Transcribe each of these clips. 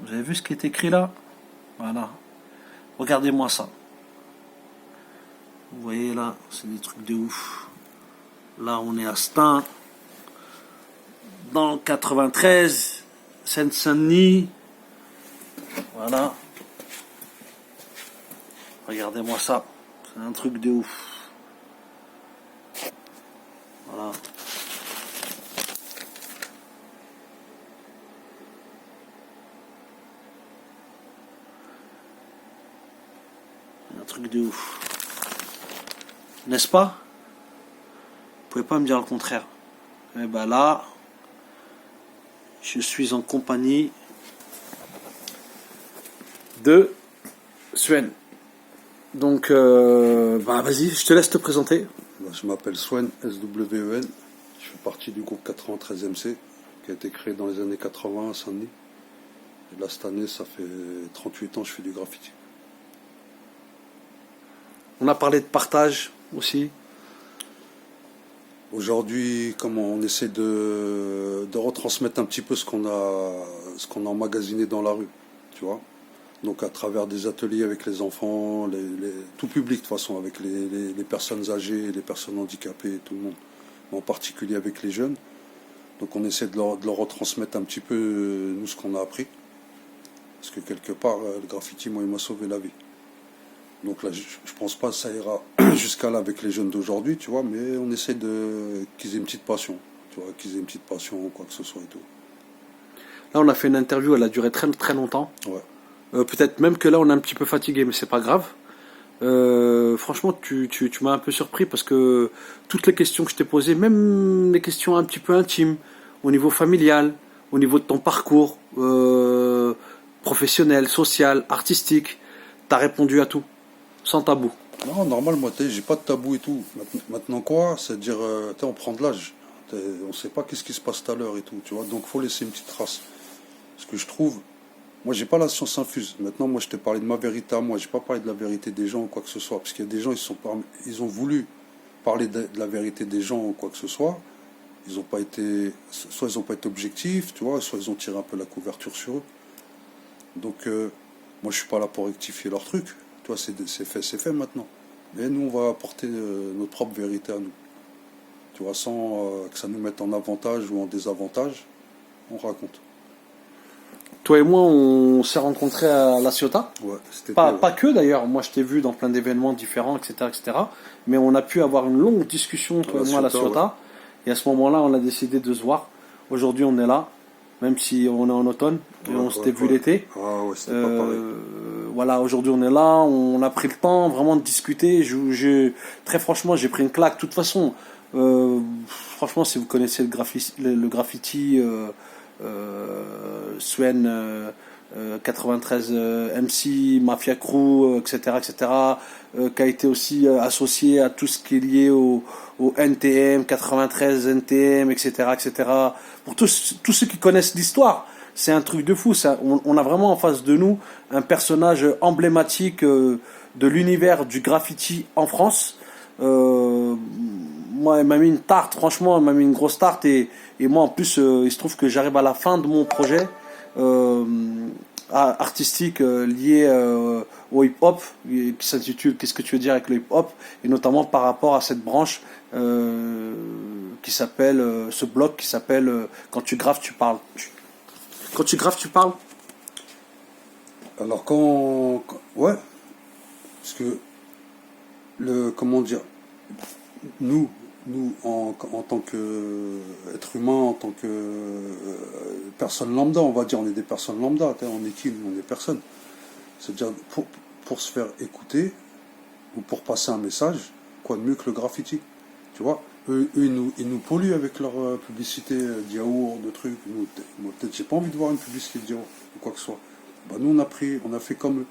Vous avez vu ce qui est écrit là? Voilà. Regardez-moi ça. Vous voyez là, c'est des trucs de ouf. Là, on est à Stein, dans le 93, Seine-Saint-Denis. Voilà. Regardez-moi ça. C'est un truc de ouf. Voilà. Un truc de ouf. N'est-ce pas? Vous pouvez pas me dire le contraire. Et ben là, je suis en compagnie de Swen. Donc, vas-y, je te laisse te présenter. Je m'appelle Swen, S-W-E-N. Je fais partie du groupe 93MC, qui a été créé dans les années 80 à Saint-Denis. Et là, cette année, ça fait 38 ans que je fais du graffiti. On a parlé de partage aussi. Aujourd'hui, comment on essaie de retransmettre un petit peu ce qu'on a emmagasiné dans la rue, tu vois. Donc à travers des ateliers avec les enfants, tout public de toute façon, avec les personnes âgées, les personnes handicapées, tout le monde, mais en particulier avec les jeunes. Donc on essaie de leur retransmettre un petit peu, nous, ce qu'on a appris. Parce que quelque part, le graffiti, moi, il m'a sauvé la vie. Donc là, je pense pas que ça ira jusqu'à là avec les jeunes d'aujourd'hui, tu vois, mais on essaie qu'ils aient une petite passion, tu vois, qu'ils aient une petite passion ou quoi que ce soit et tout. Là, on a fait une interview, elle a duré très très longtemps. Ouais. Peut-être même que là, on est un petit peu fatigué, mais c'est pas grave. Franchement, tu m'as un peu surpris parce que toutes les questions que je t'ai posées, même les questions un petit peu intimes, au niveau familial, au niveau de ton parcours, professionnel, social, artistique, t'as répondu à tout, sans tabou. Non, normal, moi, j'ai pas de tabou et tout. Maintenant quoi, c'est-à-dire, on prend de l'âge. On sait pas qu'est-ce qui se passe tout à l'heure et tout, tu vois. Donc faut laisser une petite trace. Ce que je trouve, moi, j'ai pas la science infuse. Maintenant, moi, je t'ai parlé de ma vérité à moi. J'ai pas parlé de la vérité des gens ou quoi que ce soit. Parce qu'il y a des gens, ils ont voulu parler de la vérité des gens ou quoi que ce soit. Ils ont pas été, soit ils ont pas été objectifs, tu vois, soit ils ont tiré un peu la couverture sur eux. Donc, moi, je suis pas là pour rectifier leur truc. Tu vois, c'est fait maintenant. Mais nous, on va apporter notre propre vérité à nous. Tu vois, sans que ça nous mette en avantage ou en désavantage, on raconte. Toi et moi, on s'est rencontrés à La Ciotat. Ouais, c'était Pas que d'ailleurs, moi je t'ai vu dans plein d'événements différents, etc., etc. Mais on a pu avoir une longue discussion, toi et moi, à La Ciotat. Ouais. Et à ce moment-là, on a décidé de se voir. Aujourd'hui, on est là, même si on est en automne, et on s'était vu l'été. Ah ouais, c'était pas pareil. Voilà, aujourd'hui on est là, on a pris le temps vraiment de discuter. Très franchement, j'ai pris une claque. De toute façon, franchement, si vous connaissez le graffiti Swen 93 MC, Mafia Crew, etc., etc., qui a été aussi associé à tout ce qui est lié au NTM, 93 NTM, etc., etc. Pour tous ceux qui connaissent l'histoire, c'est un truc de fou. On a vraiment en face de nous un personnage emblématique de l'univers du graffiti en France. Moi, elle m'a mis une tarte, franchement, elle m'a mis une grosse tarte. Et moi, en plus, il se trouve que j'arrive à la fin de mon projet artistique lié au hip-hop, qui s'intitule Qu'est-ce que tu veux dire avec le hip-hop, et notamment par rapport à cette branche qui s'appelle, ce bloc qui s'appelle Quand tu graves, tu parles. Quand tu graves, tu parles. Alors ouais, parce que comment dire, nous en tant qu'être humain, en tant que personne lambda, on va dire, on est des personnes lambda, on est qui, on est personne. C'est-à-dire pour se faire écouter ou pour passer un message, quoi de mieux que le graffiti, tu vois. Eux ils nous polluent avec leur publicité d'yaourt, de trucs. Moi, peut-être j'ai pas envie de voir une publicité de yaourt ou quoi que ce soit. Bah, nous on a fait comme eux,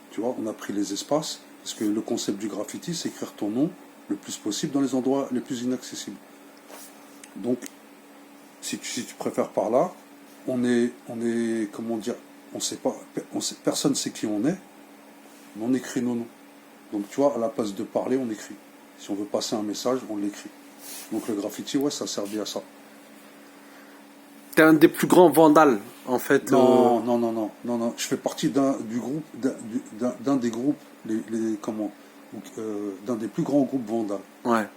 tu vois, on a pris les espaces, parce que le concept du graffiti, c'est écrire ton nom le plus possible dans les endroits les plus inaccessibles. Donc, si tu préfères par là, on est, comment dire, personne ne sait qui on est, mais on écrit nos noms. Donc, tu vois, à la place de parler, on écrit. Si on veut passer un message, on l'écrit. Donc, le graffiti, ouais, ça sert bien à ça. t'es un des plus grands vandales, en fait. Non. Je fais partie d'un des groupes, d'un des plus grands groupes vandales. Ouais.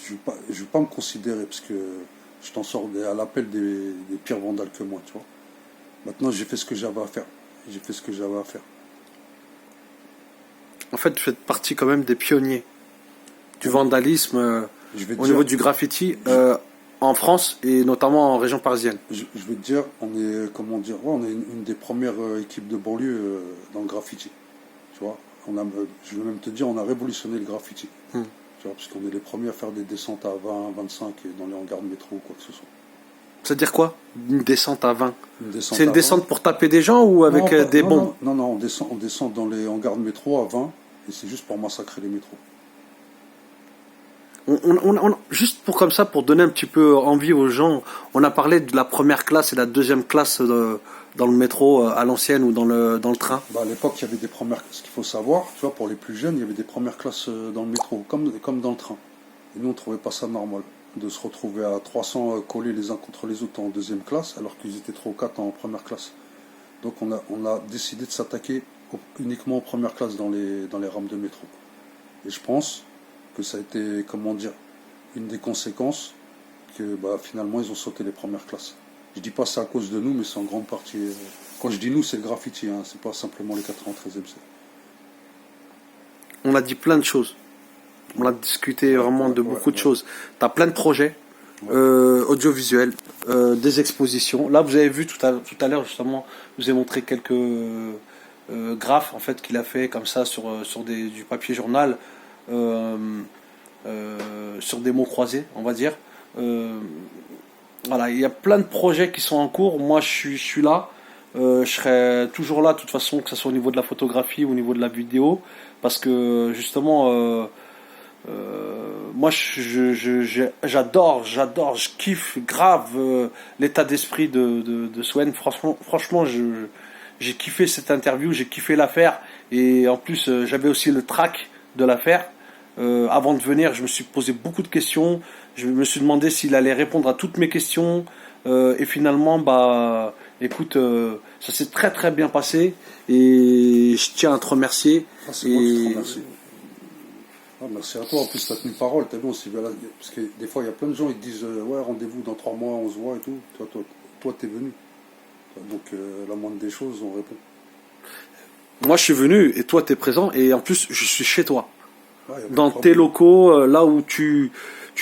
Je vais pas me considérer parce que je t'en sors à l'appel des pires vandales que moi, tu vois. Maintenant, j'ai fait ce que j'avais à faire. En fait, tu fais partie quand même des pionniers du vandalisme au niveau du graffiti en France et notamment en région parisienne. Je vais te dire, on est, on est une des premières équipes de banlieue dans le graffiti. Tu vois, je vais même te dire, on a révolutionné le graffiti. Tu vois, parce qu'on est les premiers à faire des descentes à 20, 25 et dans les hangars de métro ou quoi que ce soit. C'est-à-dire quoi? Une descente à 20? C'est une à descente 20. pour taper des gens ou avec des bombes? Non, on descend dans les hangars de métro à 20 et c'est juste pour massacrer les métros. Juste pour comme ça, pour donner un petit peu envie aux gens, on a parlé de la première classe et la deuxième classe dans le métro à l'ancienne ou dans le train. À l'époque, il y avait des premières. Ce qu'il faut savoir, tu vois, pour les plus jeunes, il y avait des premières classes dans le métro, comme dans le train. Et nous, on trouvait pas ça normal de se retrouver à 300 collés les uns contre les autres en deuxième classe, alors qu'ils étaient 3 ou 4 en première classe. Donc, on a décidé de s'attaquer uniquement aux premières classes dans les rames de métro. Et je pense que ça a été, une des conséquences que finalement ils ont sauté les premières classes. Je dis pas c'est à cause de nous, mais c'est en grande partie. Quand je dis nous, c'est le graffiti, hein, c'est pas simplement les 93e. On a dit plein de choses. On a discuté vraiment de beaucoup de choses. Tu as plein de projets audiovisuels, des expositions. Là, vous avez vu tout à l'heure, justement, je vous ai montré quelques graphes en fait, qu'il a fait comme ça sur du papier journal. Sur des mots croisés, on va dire. Voilà, il y a plein de projets qui sont en cours. Moi, je suis là. Je serai toujours là, de toute façon, que ce soit au niveau de la photographie ou au niveau de la vidéo, parce que justement, moi, j'adore, je kiffe grave l'état d'esprit de Swen. Franchement, j'ai kiffé cette interview, j'ai kiffé l'affaire, et en plus, j'avais aussi le track de l'affaire. Avant de venir, je me suis posé beaucoup de questions. Je me suis demandé s'il allait répondre à toutes mes questions. Et finalement, écoute, ça s'est très très bien passé. Et je tiens à te remercier. C'est moi qui te remercie. Merci à toi. En plus, tu as tenu parole. T'as vu, parce que des fois, il y a plein de gens qui disent ouais, rendez-vous dans 3 mois, on se voit et tout. Toi, t'es venu. Donc, la moindre des choses, on répond. Moi, je suis venu et toi, t'es présent. Et en plus, je suis chez toi. Dans tes tes locaux, là où tu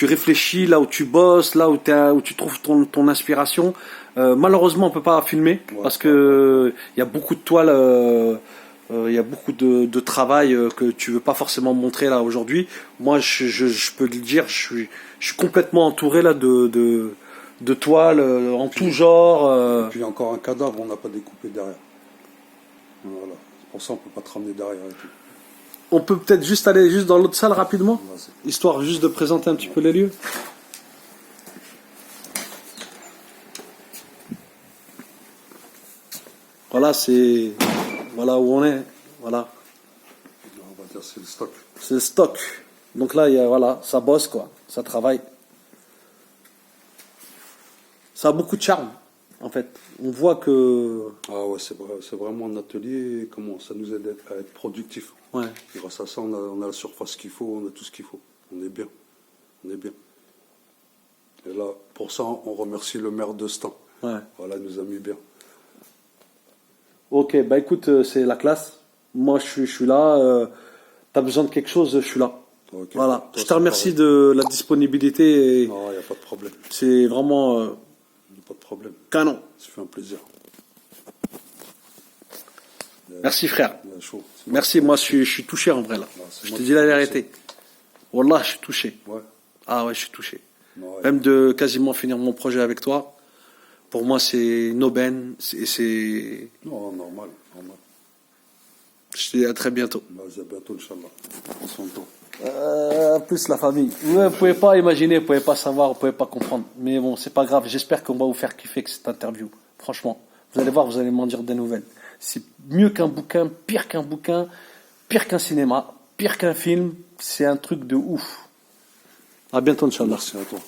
réfléchis, là où tu bosses, là où tu trouves ton inspiration. Malheureusement, on peut pas filmer parce que il y a beaucoup de toiles, il y a beaucoup de travail que tu veux pas forcément montrer là aujourd'hui. Moi, je peux le dire, je suis complètement entouré là de toiles en tout genre. Et puis il y a encore un cadavre, on n'a pas découpé derrière. Voilà. C'est pour ça on peut pas te ramener derrière et tout. On peut peut-être juste aller dans l'autre salle rapidement, histoire juste de présenter un petit peu les lieux. Voilà, voilà où on est. Voilà. On va dire c'est le stock. C'est le stock. Donc là, voilà, ça bosse quoi, ça travaille. Ça a beaucoup de charme, en fait. On voit que. Ah ouais, c'est vraiment un atelier. Ça nous aide à être productif. Ouais. Grâce à ça, on a la surface qu'il faut, on a tout ce qu'il faut. On est bien. Et là, pour ça, on remercie le maire de Stan. Ouais. Voilà, il nous a mis bien. Ok, écoute, c'est la classe. Moi, je suis là. T'as besoin de quelque chose, je suis là. Okay. Voilà. Toi, je te remercie de la disponibilité. Non, il n'y a pas de problème. C'est vraiment. Pas de problème. Canon. Ça fait un plaisir. Merci frère. Merci, moi je suis touché en vrai là. Je te dis la vérité. Wallah, je suis touché. Ouais. Ah ouais, je suis touché. Ouais. Même de quasiment finir mon projet avec toi, pour moi c'est une aubaine. Non, normal. Je te dis à très bientôt. À bientôt, Inch'Allah. On s'entend. Plus la famille. Vous ne pouvez pas imaginer, vous ne pouvez pas savoir, vous ne pouvez pas comprendre. Mais bon, c'est pas grave. J'espère qu'on va vous faire kiffer avec cette interview. Franchement, vous allez voir, vous allez m'en dire des nouvelles. C'est mieux qu'un bouquin, pire qu'un cinéma, pire qu'un film. C'est un truc de ouf. À bientôt, Inch'Allah. Merci à toi.